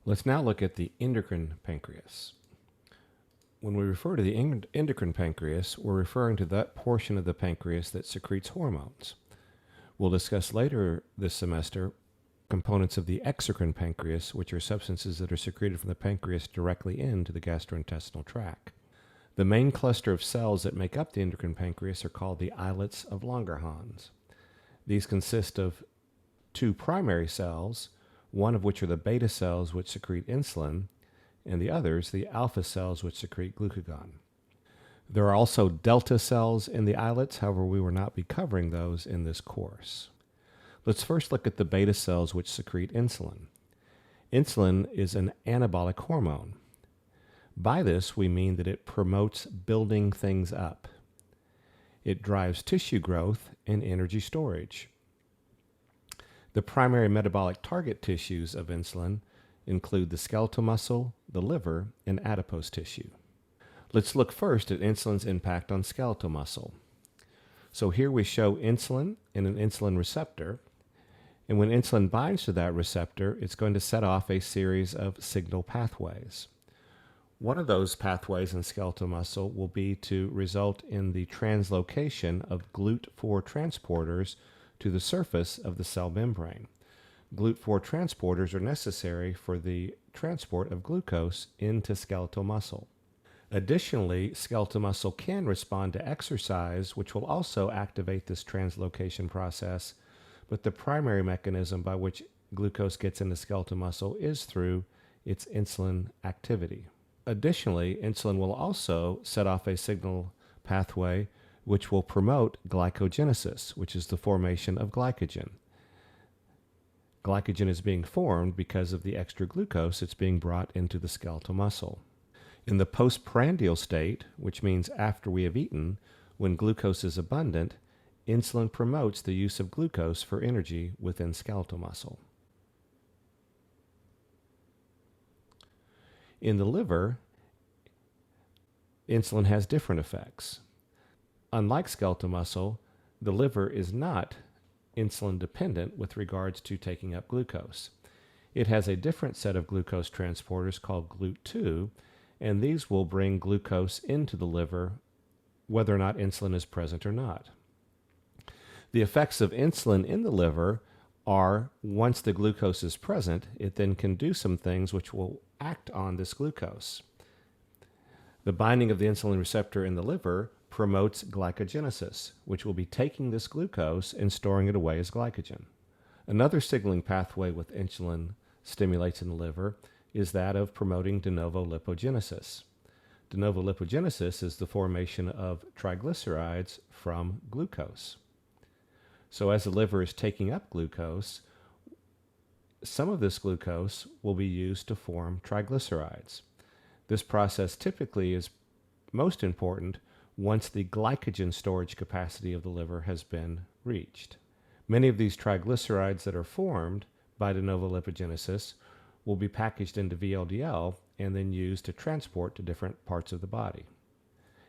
Let's now look at the endocrine pancreas. When we refer to the endocrine pancreas, we're referring to that portion of the pancreas that secretes hormones. We'll discuss later this semester components of the exocrine pancreas, which are substances that are secreted from the pancreas directly into the gastrointestinal tract. The main cluster of cells that make up the endocrine pancreas are called the islets of Langerhans. These consist of two primary cells, one of which are the beta cells which secrete insulin, and the others the alpha cells which secrete glucagon. There are also delta cells in the islets, however we will not be covering those in this course. Let's first look at the beta cells which secrete insulin. Insulin is an anabolic hormone. By this we mean that it promotes building things up. It drives tissue growth and energy storage. The primary metabolic target tissues of insulin include the skeletal muscle, the liver, and adipose tissue. Let's look first at insulin's impact on skeletal muscle. So here we show insulin and an insulin receptor, and when insulin binds to that receptor, it's going to set off a series of signal pathways. One of those pathways in skeletal muscle will be to result in the translocation of GLUT4 transporters to the surface of the cell membrane. GLUT4 transporters are necessary for the transport of glucose into skeletal muscle. Additionally, skeletal muscle can respond to exercise, which will also activate this translocation process, but the primary mechanism by which glucose gets into skeletal muscle is through its insulin activity. Additionally, insulin will also set off a signal pathway which will promote glycogenesis, which is the formation of glycogen. Glycogen is being formed because of the extra glucose that's being brought into the skeletal muscle. In the postprandial state, which means after we have eaten, when glucose is abundant, insulin promotes the use of glucose for energy within skeletal muscle. In the liver, insulin has different effects. Unlike skeletal muscle, the liver is not insulin dependent with regards to taking up glucose. It has a different set of glucose transporters called GLUT2, and these will bring glucose into the liver whether or not insulin is present or not. The effects of insulin in the liver are, once the glucose is present, it then can do some things which will act on this glucose. The binding of the insulin receptor in the liver promotes glycogenesis, which will be taking this glucose and storing it away as glycogen. Another signaling pathway with insulin stimulates in the liver is that of promoting de novo lipogenesis. De novo lipogenesis is the formation of triglycerides from glucose. So as the liver is taking up glucose, some of this glucose will be used to form triglycerides. This process typically is most important once the glycogen storage capacity of the liver has been reached. Many of these triglycerides that are formed by de novo lipogenesis will be packaged into VLDL and then used to transport to different parts of the body.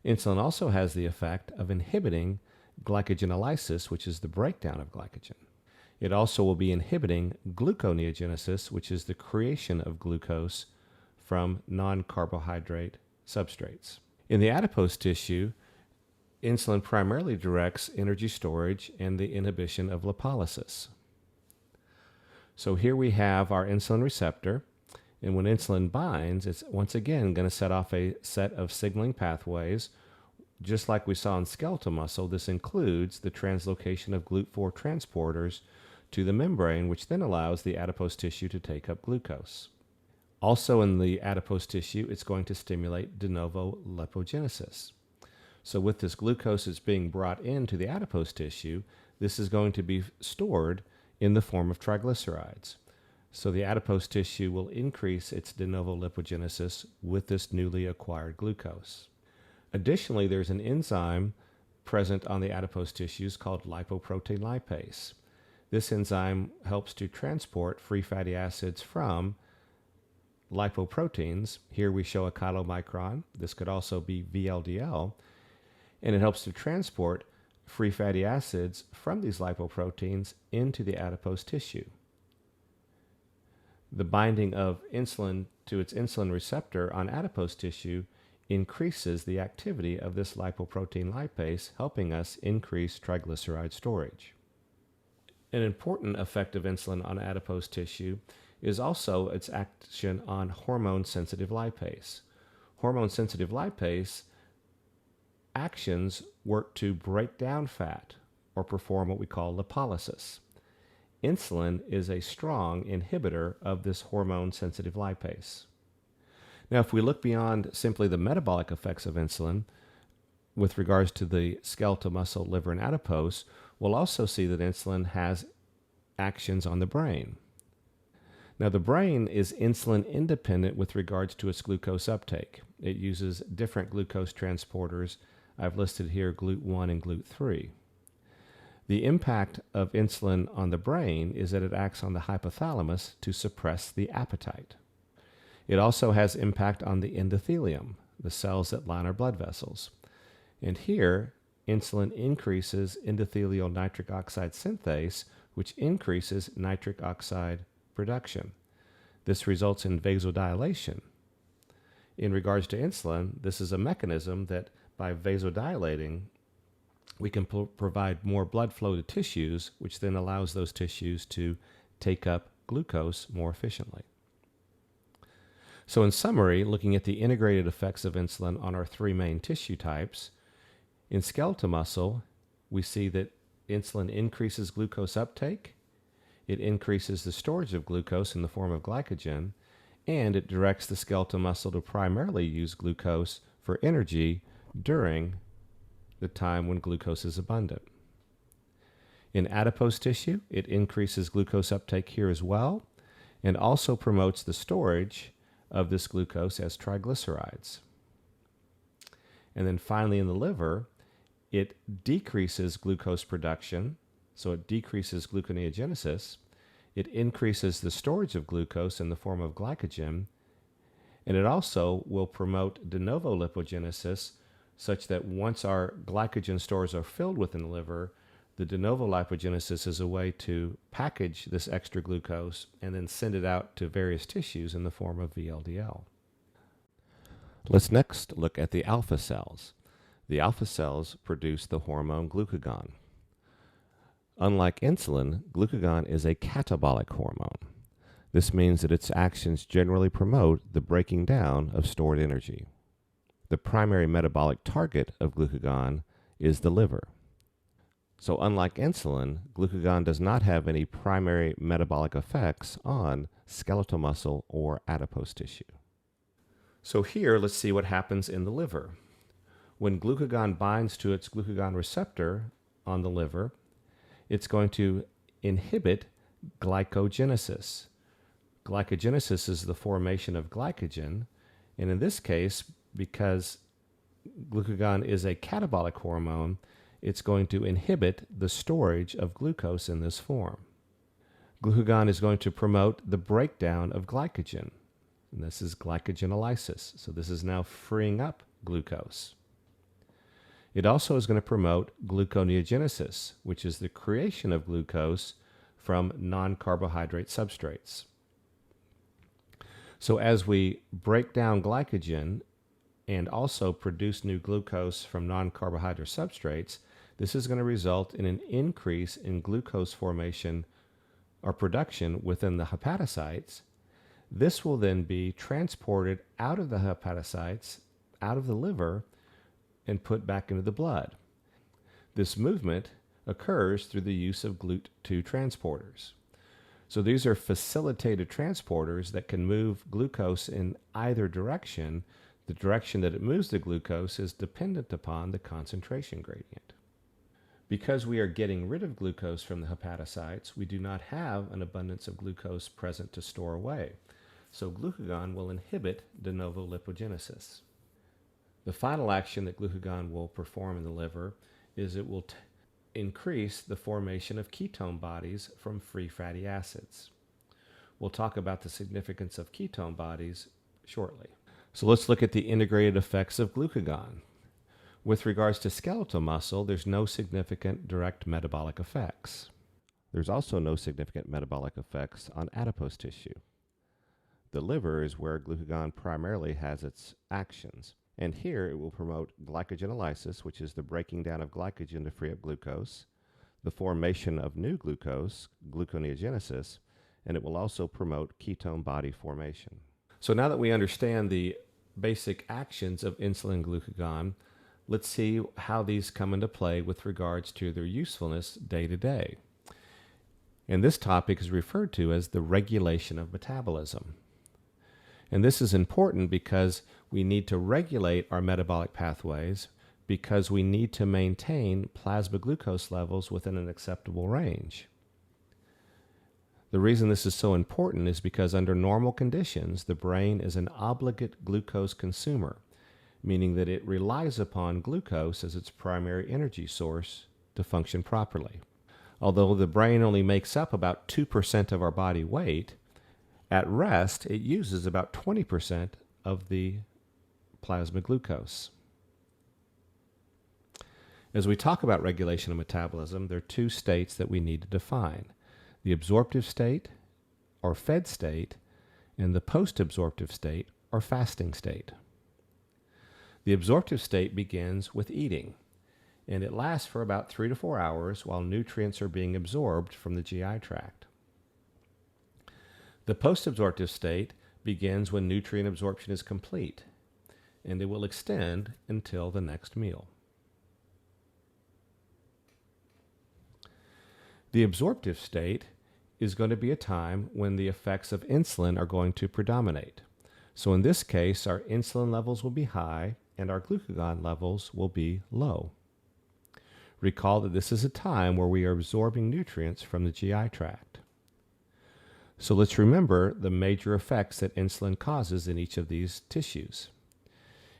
Insulin also has the effect of inhibiting glycogenolysis, which is the breakdown of glycogen. It also will be inhibiting gluconeogenesis, which is the creation of glucose from non-carbohydrate substrates. In the adipose tissue, insulin primarily directs energy storage and the inhibition of lipolysis. So here we have our insulin receptor, and when insulin binds, it's once again going to set off a set of signaling pathways. Just like we saw in skeletal muscle, this includes the translocation of GLUT4 transporters to the membrane, which then allows the adipose tissue to take up glucose. Also in the adipose tissue, it's going to stimulate de novo lipogenesis. So with this glucose that's being brought into the adipose tissue, this is going to be stored in the form of triglycerides. So the adipose tissue will increase its de novo lipogenesis with this newly acquired glucose. Additionally, there's an enzyme present on the adipose tissues called lipoprotein lipase. This enzyme helps to transport free fatty acids from lipoproteins. Here we show a chylomicron. This could also be VLDL. And it helps to transport free fatty acids from these lipoproteins into the adipose tissue. The binding of insulin to its insulin receptor on adipose tissue increases the activity of this lipoprotein lipase, helping us increase triglyceride storage. An important effect of insulin on adipose tissue is also its action on hormone-sensitive lipase. Hormone-sensitive lipase actions work to break down fat or perform what we call lipolysis. Insulin is a strong inhibitor of this hormone-sensitive lipase. Now, if we look beyond simply the metabolic effects of insulin with regards to the skeletal muscle, liver, and adipose, we'll also see that insulin has actions on the brain. Now, the brain is insulin independent with regards to its glucose uptake. It uses different glucose transporters. I've listed here GLUT1 and GLUT3. The impact of insulin on the brain is that it acts on the hypothalamus to suppress the appetite. It also has impact on the endothelium, the cells that line our blood vessels. And here, insulin increases endothelial nitric oxide synthase, which increases nitric oxide production. This results in vasodilation. In regards to insulin, this is a mechanism that by vasodilating, we can provide more blood flow to tissues, which then allows those tissues to take up glucose more efficiently. So in summary, looking at the integrated effects of insulin on our three main tissue types, in skeletal muscle, we see that insulin increases glucose uptake, it increases the storage of glucose in the form of glycogen, and it directs the skeletal muscle to primarily use glucose for energy during the time when glucose is abundant. In adipose tissue, it increases glucose uptake here as well, and also promotes the storage of this glucose as triglycerides. And then finally in the liver, it decreases glucose production, so it decreases gluconeogenesis, it increases the storage of glucose in the form of glycogen, and it also will promote de novo lipogenesis, such that once our glycogen stores are filled within the liver, the de novo lipogenesis is a way to package this extra glucose and then send it out to various tissues in the form of VLDL. Let's next look at the alpha cells. The alpha cells produce the hormone glucagon. Unlike insulin, glucagon is a catabolic hormone. This means that its actions generally promote the breaking down of stored energy. The primary metabolic target of glucagon is the liver. So unlike insulin, glucagon does not have any primary metabolic effects on skeletal muscle or adipose tissue. So here, let's see what happens in the liver. When glucagon binds to its glucagon receptor on the liver, it's going to inhibit glycogenesis. Glycogenesis is the formation of glycogen, and in this case, because glucagon is a catabolic hormone, it's going to inhibit the storage of glucose in this form. Glucagon is going to promote the breakdown of glycogen, and this is glycogenolysis. So this is now freeing up glucose. It also is going to promote gluconeogenesis, which is the creation of glucose from non-carbohydrate substrates. So as we break down glycogen and also produce new glucose from non-carbohydrate substrates, this is going to result in an increase in glucose formation or production within the hepatocytes. This will then be transported out of the hepatocytes, out of the liver, and put back into the blood. This movement occurs through the use of GLUT2 transporters. So these are facilitated transporters that can move glucose in either direction. The direction that it moves the glucose is dependent upon the concentration gradient. Because we are getting rid of glucose from the hepatocytes, we do not have an abundance of glucose present to store away. So glucagon will inhibit de novo lipogenesis. The final action that glucagon will perform in the liver is it will increase the formation of ketone bodies from free fatty acids. We'll talk about the significance of ketone bodies shortly. So let's look at the integrated effects of glucagon. With regards to skeletal muscle, there's no significant direct metabolic effects. There's also no significant metabolic effects on adipose tissue. The liver is where glucagon primarily has its actions. And here it will promote glycogenolysis, which is the breaking down of glycogen to free up glucose, the formation of new glucose, gluconeogenesis, and it will also promote ketone body formation. So now that we understand the basic actions of insulin and glucagon, let's see how these come into play with regards to their usefulness day to day. And this topic is referred to as the regulation of metabolism. And this is important because we need to regulate our metabolic pathways because we need to maintain plasma glucose levels within an acceptable range. The reason this is so important is because under normal conditions, the brain is an obligate glucose consumer, meaning that it relies upon glucose as its primary energy source to function properly. Although the brain only makes up about 2% of our body weight, at rest it uses about 20% of the plasma glucose. As we talk about regulation of metabolism, there are two states that we need to define: the absorptive state, or fed state, and the post-absorptive state, or fasting state. The absorptive state begins with eating, and it lasts for about 3 to 4 hours while nutrients are being absorbed from the GI tract. The post-absorptive state begins when nutrient absorption is complete, and it will extend until the next meal. The absorptive state is going to be a time when the effects of insulin are going to predominate. So in this case, our insulin levels will be high and our glucagon levels will be low. Recall that this is a time where we are absorbing nutrients from the GI tract. So let's remember the major effects that insulin causes in each of these tissues.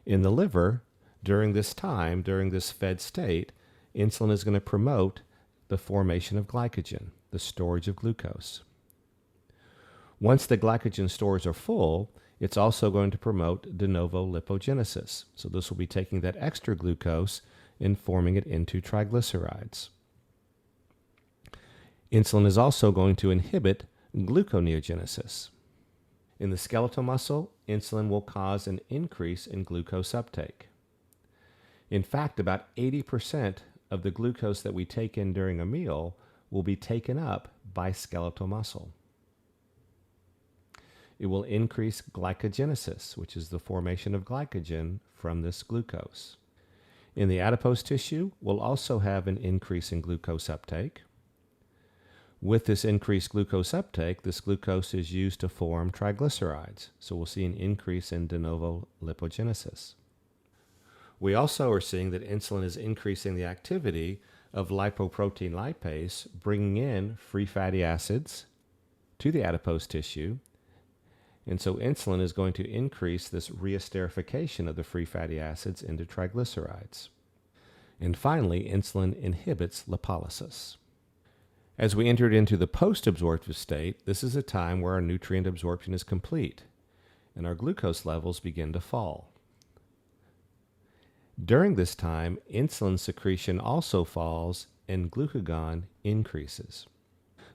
In the liver, during this time, during this fed state, insulin is going to promote the formation of glycogen, the storage of glucose. Once the glycogen stores are full, it's also going to promote de novo lipogenesis. So this will be taking that extra glucose and forming it into triglycerides. Insulin is also going to inhibit gluconeogenesis. In the skeletal muscle, insulin will cause an increase in glucose uptake. In fact, about 80% of the glucose that we take in during a meal will be taken up by skeletal muscle. It will increase glycogenesis, which is the formation of glycogen from this glucose. In the adipose tissue, we'll also have an increase in glucose uptake. With this increased glucose uptake, this glucose is used to form triglycerides, so we'll see an increase in de novo lipogenesis. We also are seeing that insulin is increasing the activity of lipoprotein lipase, bringing in free fatty acids to the adipose tissue. And so insulin is going to increase this reesterification of the free fatty acids into triglycerides. And finally, insulin inhibits lipolysis. As we entered into the post-absorptive state, this is a time where our nutrient absorption is complete and our glucose levels begin to fall. During this time, insulin secretion also falls and glucagon increases.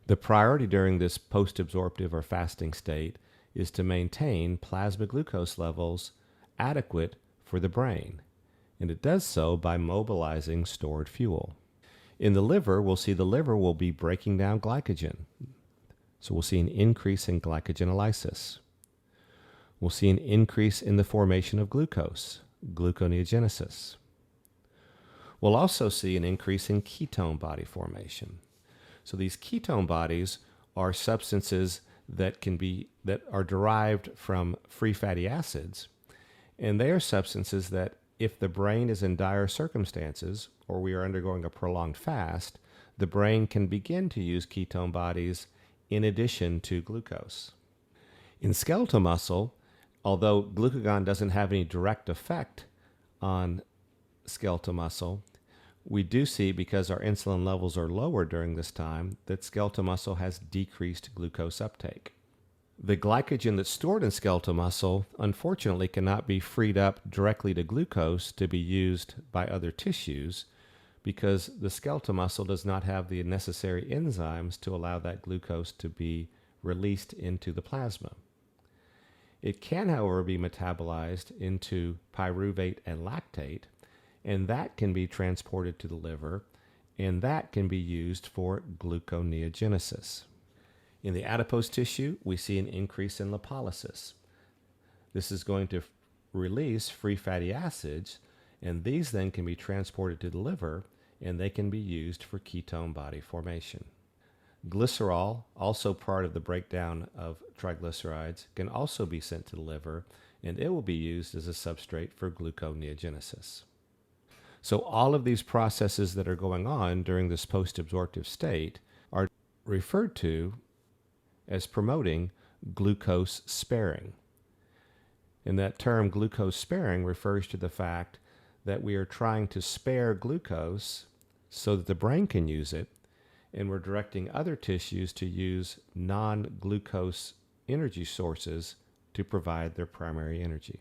The priority during this post-absorptive or fasting state is to maintain plasma glucose levels adequate for the brain, and it does so by mobilizing stored fuel. In the liver, we'll see the liver will be breaking down glycogen, so we'll see an increase in glycogenolysis. We'll see an increase in the formation of glucose, gluconeogenesis. We'll also see an increase in ketone body formation. So these ketone bodies are substances that are derived from free fatty acids, and they are substances that if the brain is in dire circumstances or we are undergoing a prolonged fast, the brain can begin to use ketone bodies in addition to glucose. In skeletal muscle, although glucagon doesn't have any direct effect on skeletal muscle, we do see, because our insulin levels are lower during this time, that skeletal muscle has decreased glucose uptake. The glycogen that's stored in skeletal muscle, unfortunately, cannot be freed up directly to glucose to be used by other tissues because the skeletal muscle does not have the necessary enzymes to allow that glucose to be released into the plasma. It can, however, be metabolized into pyruvate and lactate, and that can be transported to the liver, and that can be used for gluconeogenesis. In the adipose tissue, we see an increase in lipolysis. This is going to release free fatty acids, and these then can be transported to the liver, and they can be used for ketone body formation. Glycerol, also part of the breakdown of triglycerides, can also be sent to the liver, and it will be used as a substrate for gluconeogenesis. So all of these processes that are going on during this post-absorptive state are referred to as promoting glucose sparing. And that term glucose sparing refers to the fact that we are trying to spare glucose so that the brain can use it, and we're directing other tissues to use non-glucose energy sources to provide their primary energy.